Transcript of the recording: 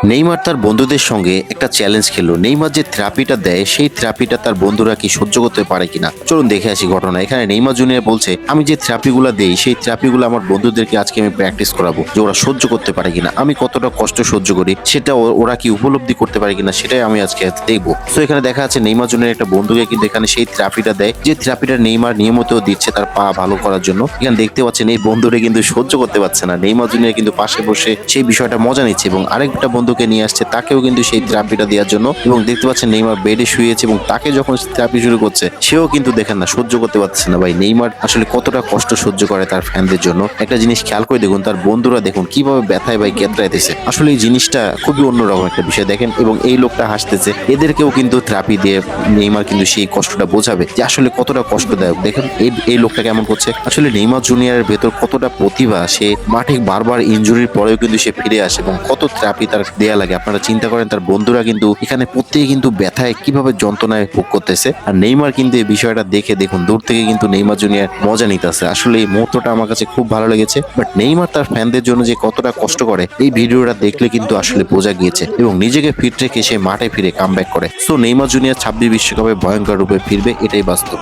Neymar তার বন্ধুদের সঙ্গে একটা চ্যালেঞ্জ খেললো। নেইমার যে থেরাপিটা দেয় সেই থেরাপিটা তার বন্ধুরা কি সহ্য করতে পারে কিনা, চলুন দেখে আসি ঘটনা। এখানে নেইমার জুনিয়র বলছে, আমি যে থেরাপিগুলো দেই সেই থেরাপিগুলো আমার বন্ধুদেরকে আজকে আমি প্র্যাকটিস করাবো, যে ওরা সহ্য করতে পারে কিনা, আমি কতটা কষ্ট সহ্য করি সেটা ওরা কি উপলব্ধি করতে পারে কিনা, সেটাই আমি আজকে দেখবো। তো এখানে দেখা যাচ্ছে নেইমার জুনিয়র একটা বন্ধুকে কিন্তু এখানে সেই থেরাপিটা দেয়, যে থেরাপিটা নেইমার নিয়মিত দিচ্ছে তার পা ভালো করার জন্য। এখানে দেখতে পাচ্ছেন এই বন্ধুরে কিন্তু সহ্য করতে পারছে না, নেইমার জুনিয়র কিন্তু পাশে বসে সেই বিষয়টা মজা নিচ্ছে এবং আরেকটা বন্ধুকে নিয়ে আসছে, তাকেও কিন্তু সেই থেরাপিটা দেওয়ার জন্য। এবং দেখতে পাচ্ছেন নেইমার বেডে শুয়েছে এবং তাকে যখন থেরাপি শুরু করছে সেও কিন্তু দেখেন না, সহ্য করতে পারছে না। ভাই নেইমার আসলে কতটা কষ্ট সহ্য করে তার ফ্যানদের জন্য। একটা জিনিস খেয়াল করে দেখুন, তার বন্ধুরা দেখুন কিভাবে ব্যথায় ভাই কেতরাইতেছে। আসলে এই জিনিসটা খুবই অন্যরকম একটা বিষয় দেখেন। এবং এই লোকটা হাসতেছে, এদেরকেও কিন্তু থেরাপি দিয়ে নেইমার কিন্তু সেই কষ্টটা বোঝাবে যে আসলে কতটা কষ্টদায়ক। দেখেন এই লোকটা কেমন করছে। আসলে নেইমার জুনিয়রের ভেতর কতটা প্রতিভা, সে মাঠে বারবার ইনজুরির পরেও কিন্তু সে ফিরে আসে এবং কত থেরাপি তার দেয়া লাগে। আপনারা চিন্তা করেন, তার বন্ধুরা কিন্তু এখানে প্রত্যেকে কিন্তু ব্যথায় কিভাবে যন্ত্রণায় ভোগ করতেছে। আর নেইমার কিন্তু এই বিষয়টা দেখে দেখুন দূর থেকে কিন্তু নেইমার জুনিয়র মজা নিতেছে। আসলে এই মুহূর্তটা আমার কাছে খুব ভালো লেগেছে। বাট নেইমার তার ফ্যানদের জন্য যে কতটা কষ্ট করে এই ভিডিওটা দেখলে কিন্তু আসলে বোঝা গিয়েছে এবং নিজেকে ফিট রেখে সে মাঠে ফিরে কামব্যাক করে। সো নেইমার জুনিয়র 26 বিশ্বকাপে ভয়ঙ্কর রূপে ফিরবে, এটাই বাস্তব।